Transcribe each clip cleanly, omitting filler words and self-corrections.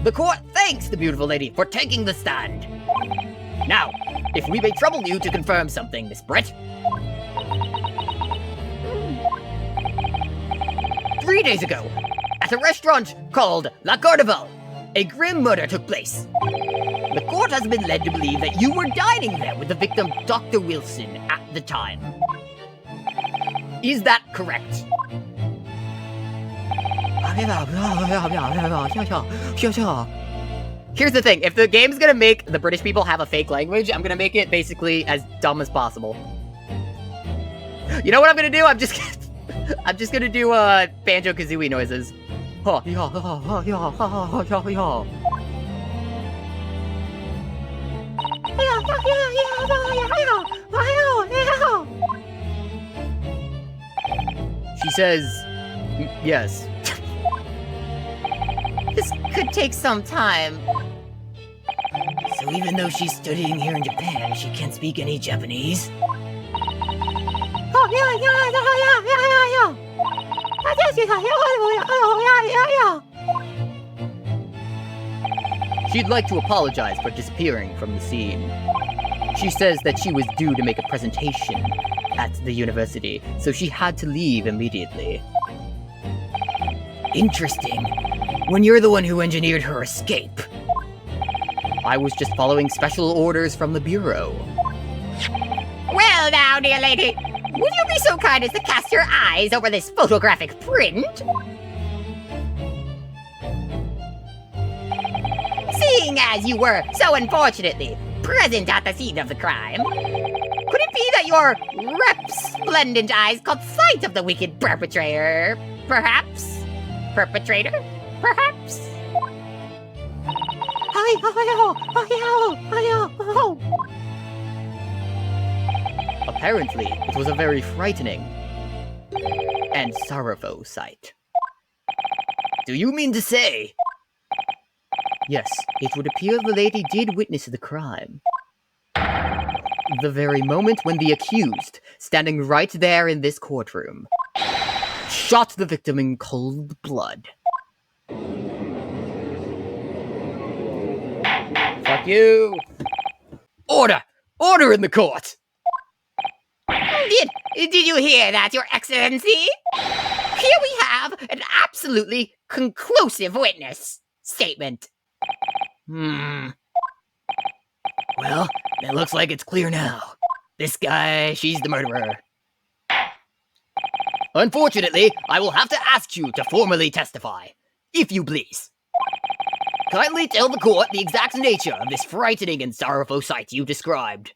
The court thanks the beautiful lady for taking the stand. Now, if we may trouble you to confirm something, Miss Brett. 3 days ago, at a restaurant called La Carnival, a grim murder took place. The court has been led to believe that you were dining there with the victim, Dr. Wilson, at the time. Is that correct? Here's the thing, if the game's gonna make the British people have a fake language, I'm gonna make it basically as dumb as possible. You know what I'm gonna do? I'm just gonna do Banjo-Kazooie noises. She says, yes. This could take some time. So even though she's studying here in Japan, she can't speak any Japanese? She'd like to apologize for disappearing from the scene. She says that she was due to make a presentation at the university, so she had to leave immediately. Interesting. When you're the one who engineered her escape. I was just following special orders from the Bureau. Well now, dear lady, would you be so kind as to cast your eyes over this photographic print? Seeing as you were so unfortunately present at the scene of the crime, could it be that your resplendent eyes caught sight of the wicked perpetrator, perhaps? Perpetrator, perhaps? Apparently, it was a very frightening and sorrowful sight. Do you mean to say? Yes, it would appear the lady did witness the crime. The very moment when the accused, standing right there in this courtroom, shot the victim in cold blood. Fuck you! Order! Order in the court! Did you hear that, Your Excellency? Here we have an absolutely conclusive witness statement. Well, it looks like it's clear now. This guy, she's the murderer. Unfortunately, I will have to ask you to formally testify, if you please. Kindly tell the court the exact nature of this frightening and sorrowful sight you described.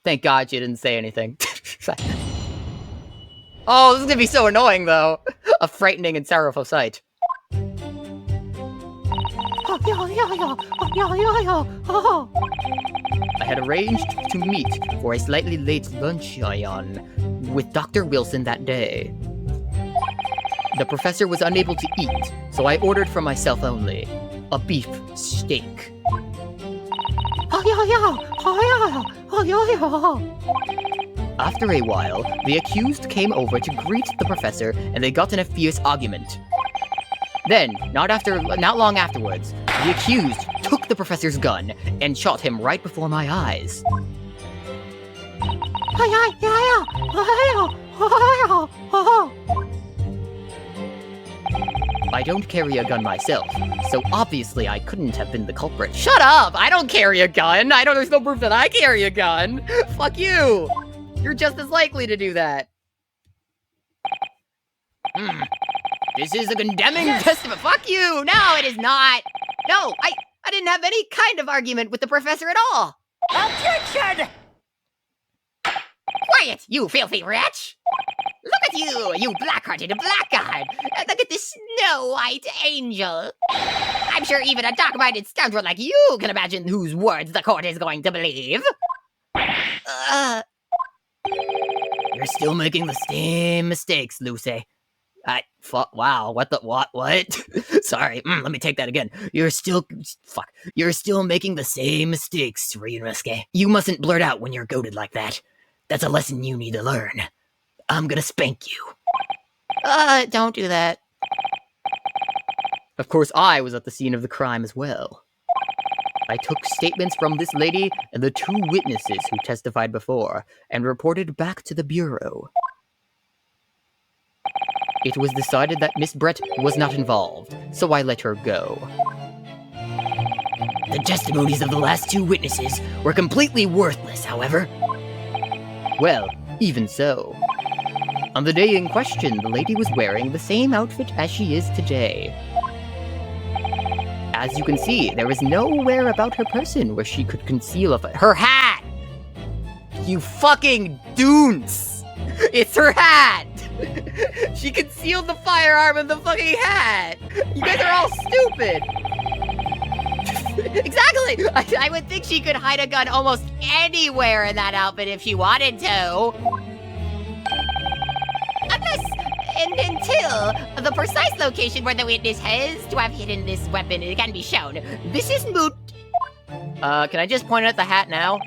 Thank God she didn't say anything. Oh, this is gonna be so annoying, though. A frightening and sorrowful sight. I had arranged to meet for a slightly late luncheon with Dr. Wilson that day. The professor was unable to eat, so I ordered for myself only a beef steak. After a while, the accused came over to greet the professor and they got in a fierce argument. Then, not long afterwards, the accused took the professor's gun and shot him right before my eyes. I don't carry a gun myself, so obviously I couldn't have been the culprit. Shut up! I don't carry a gun! There's no proof that I carry a gun! Fuck you! You're just as likely to do that. This is a condemning testament. Fuck you! No, it is not! No, I didn't have any kind of argument with the professor at all! Objection! Quiet, you filthy wretch! Look at you, you black-hearted blackguard! Look at this snow-white angel! I'm sure even a dark-minded scoundrel like you can imagine whose words the court is going to believe! You're still making the same mistakes, Lucy. Wow, what? Sorry, let me take that again. You're still making the same mistakes, Ryunosuke. You mustn't blurt out when you're goaded like that. That's a lesson you need to learn. I'm gonna spank you. Don't do that. Of course, I was at the scene of the crime as well. I took statements from this lady and the 2 witnesses who testified before, and reported back to the Bureau. It was decided that Miss Brett was not involved, so I let her go. The testimonies of the last 2 witnesses were completely worthless, however. Well, even so. On the day in question, the lady was wearing the same outfit as she is today. As you can see, there is nowhere about her person where she could conceal her hat! You fucking doons! It's her hat! She concealed the firearm in the fucking hat! You guys are all stupid! Exactly! I would think she could hide a gun almost anywhere in that outfit if she wanted to. Until the precise location where the witness has to have hidden this weapon can be shown. This is moot. Can I just point at the hat now?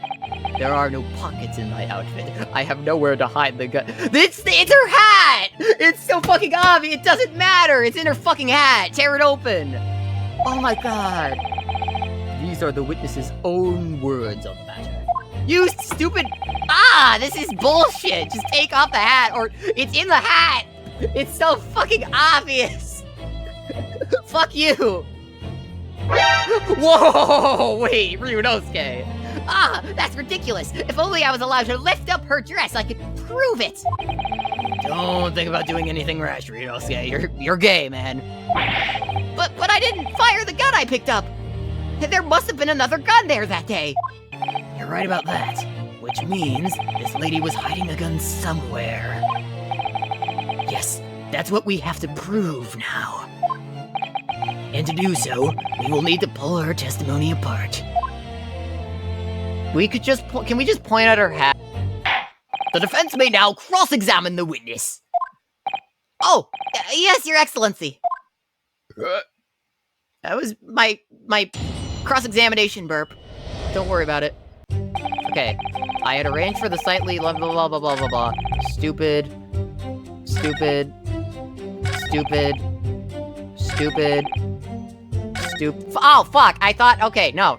There are no pockets in my outfit. I have nowhere to hide the gun. It's her hat! It's so fucking obvious, it doesn't matter! It's in her fucking hat! Tear it open! Oh my god. These are the witness's own words on the matter. You stupid... This is bullshit! Just take off the hat, or it's in the hat! It's so fucking obvious! Fuck you! Whoa! Wait, Ryunosuke! That's ridiculous! If only I was allowed to lift up her dress, I could prove it! Don't think about doing anything rash, Ryunosuke. You're gay, man. But I didn't fire the gun I picked up! There must have been another gun there that day! You're right about that. Which means this lady was hiding a gun somewhere. Yes, that's what we have to prove now. And to do so, we will need to pull her testimony apart. We could just can we just point at her hat? The defense may now cross-examine the witness. Oh, yes, Your Excellency. That was my cross-examination burp. Don't worry about it. Okay, I had arranged for the slightly blah blah blah blah blah blah blah. Stupid. Oh, fuck! I thought, okay, no.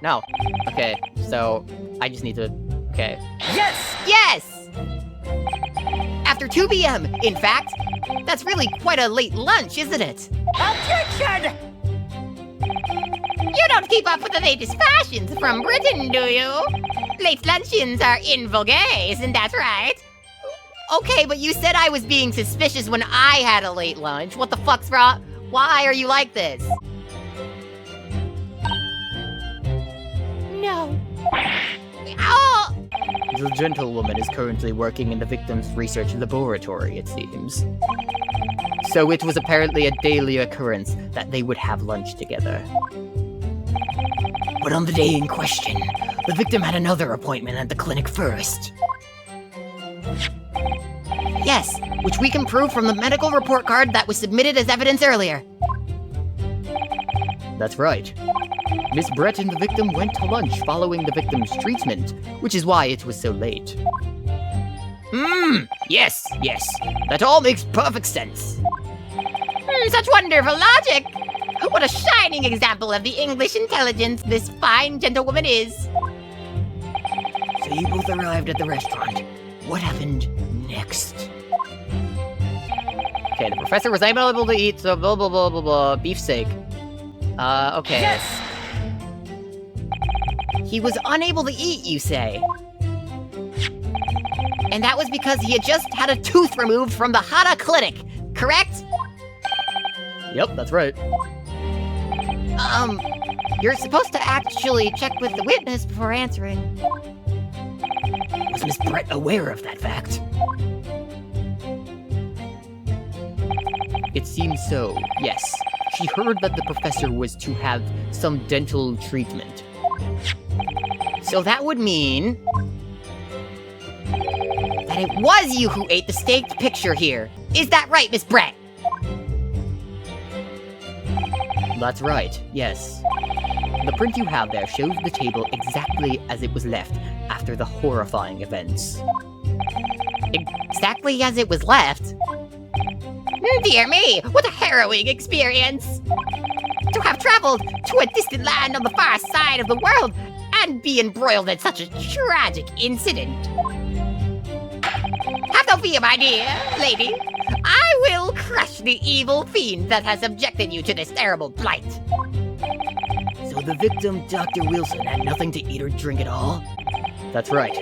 Okay, so, I just need to, okay. Yes! After 2 p.m., in fact. That's really quite a late lunch, isn't it? Objection! You don't keep up with the latest fashions from Britain, do you? Late luncheons are in vogue, isn't that right? Okay, but you said I was being suspicious when I had a late lunch. What the fuck's wrong? Why are you like this? No. Oh! The gentlewoman is currently working in the victim's research laboratory, it seems. So it was apparently a daily occurrence that they would have lunch together. But on the day in question, the victim had another appointment at the clinic first. Yes, which we can prove from the medical report card that was submitted as evidence earlier. That's right. Miss Brett and the victim went to lunch following the victim's treatment, which is why it was so late. Yes. That all makes perfect sense. Such wonderful logic! What a shining example of the English intelligence this fine gentlewoman is. So you both arrived at the restaurant. What happened next? Okay, the professor was unable to eat, so blah blah blah blah blah, beefsteak. Okay. Yes! He was unable to eat, you say? And that was because he had just had a tooth removed from the Hana clinic, correct? Yep, that's right. You're supposed to actually check with the witness before answering. Was Miss Brett aware of that fact? It seems so, yes. She heard that the professor was to have some dental treatment. So that would mean that it was you who ate the staked picture here. Is that right, Miss Brett? That's right, yes. The print you have there shows the table exactly as it was left after the horrifying events. exactly as it was left. Dear me, what a harrowing experience! To have traveled to a distant land on the far side of the world and be embroiled in such a tragic incident. Have no fear, my dear lady. I will crush the evil fiend that has subjected you to this terrible plight. So the victim, Dr. Wilson, had nothing to eat or drink at all? That's right.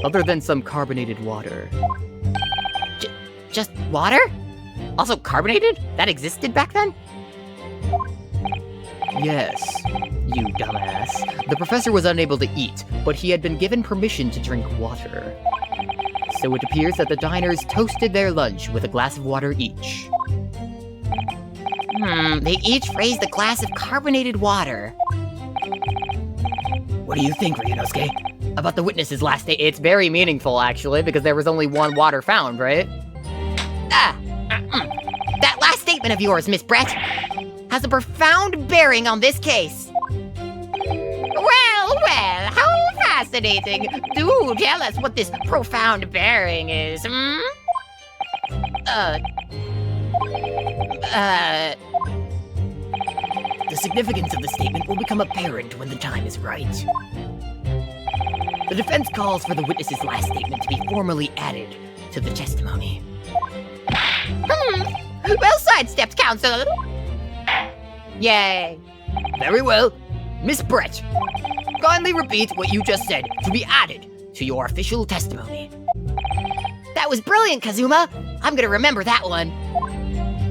Other than some carbonated water. Just water? Also carbonated? That existed back then? Yes, you dumbass. The professor was unable to eat, but he had been given permission to drink water. So it appears that the diners toasted their lunch with a glass of water each. They each raised a glass of carbonated water. What do you think, Ryunosuke? About the witness's last day? It's very meaningful, actually, because there was only one water found, right? That last statement of yours, Miss Brett, has a profound bearing on this case. Well, how fascinating. Do tell us what this profound bearing is, The significance of the statement will become apparent when the time is right. The defense calls for the witness's last statement to be formally added to the testimony. Well sidestepped, counsel. Yay. Very well. Miss Brett, kindly repeat what you just said to be added to your official testimony. That was brilliant, Kazuma. I'm gonna remember that one.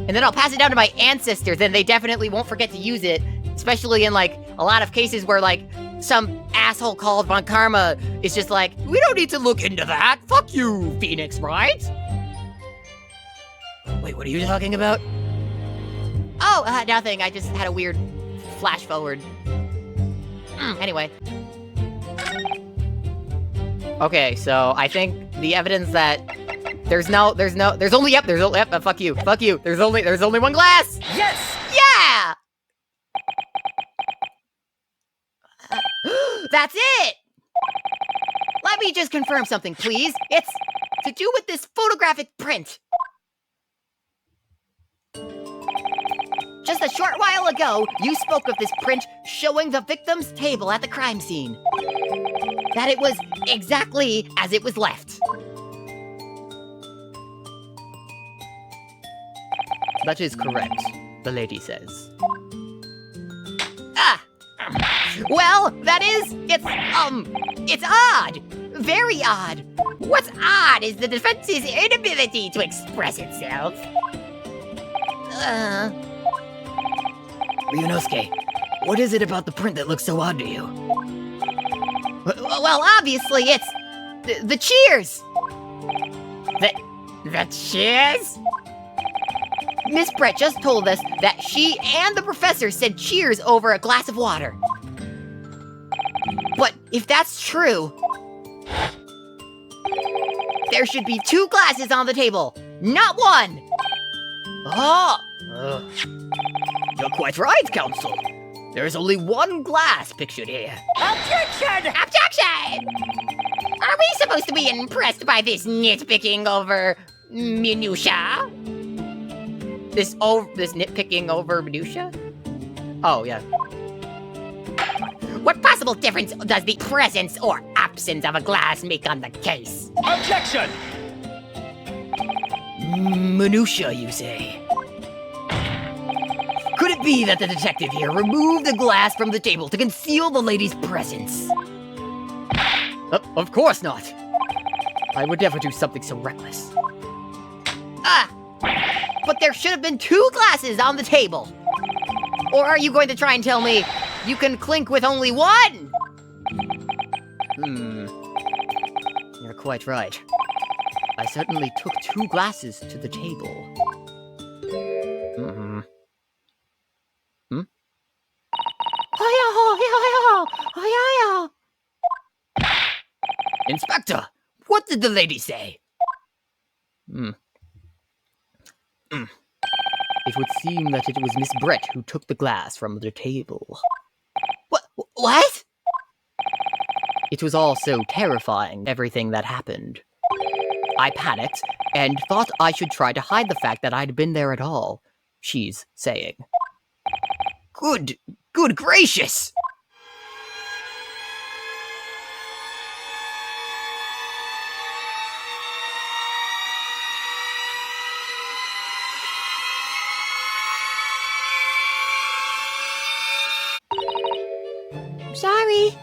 And then I'll pass it down to my ancestors, and they definitely won't forget to use it, especially in, like, a lot of cases where, like, some asshole called Von Karma is just like, we don't need to look into that. Fuck you, Phoenix, right? Wait, what are you talking about? Oh, nothing. I just had a weird flash forward. Anyway. Okay, so I think the evidence that there's only fuck you. There's only one glass. Yes! Yeah! That's it! Let me just confirm something, please. It's to do with this photographic print. Just a short while ago, you spoke of this print showing the victim's table at the crime scene. That it was exactly as it was left. That is correct, the lady says. Well, it's odd. Very odd. What's odd is the defense's inability to express itself. Ryunosuke, what is it about the print that looks so odd to you? Well, obviously it's the cheers. The cheers? Miss Brett just told us that she and the professor said cheers over a glass of water. But if that's true, there should be 2 glasses on the table, not 1. You're quite right, counsel. There is only 1 glass pictured here. Objection! Objection! Are we supposed to be impressed by this nitpicking over minutia? This nitpicking over minutia? Oh, yeah. What possible difference does the presence or absence of a glass make on the case? Objection! Minutia, you say? Could it be that the detective here removed the glass from the table to conceal the lady's presence? Of course not. I would never do something so reckless. But there should have been 2 glasses on the table. Or are you going to try and tell me you can clink with only 1? You're quite right. I certainly took 2 glasses to the table. Inspector, what did the lady say? It would seem that it was Miss Brett who took the glass from the table. What? It was all so terrifying, everything that happened. I panicked, and thought I should try to hide the fact that I'd been there at all, she's saying. Good gracious! Sorry,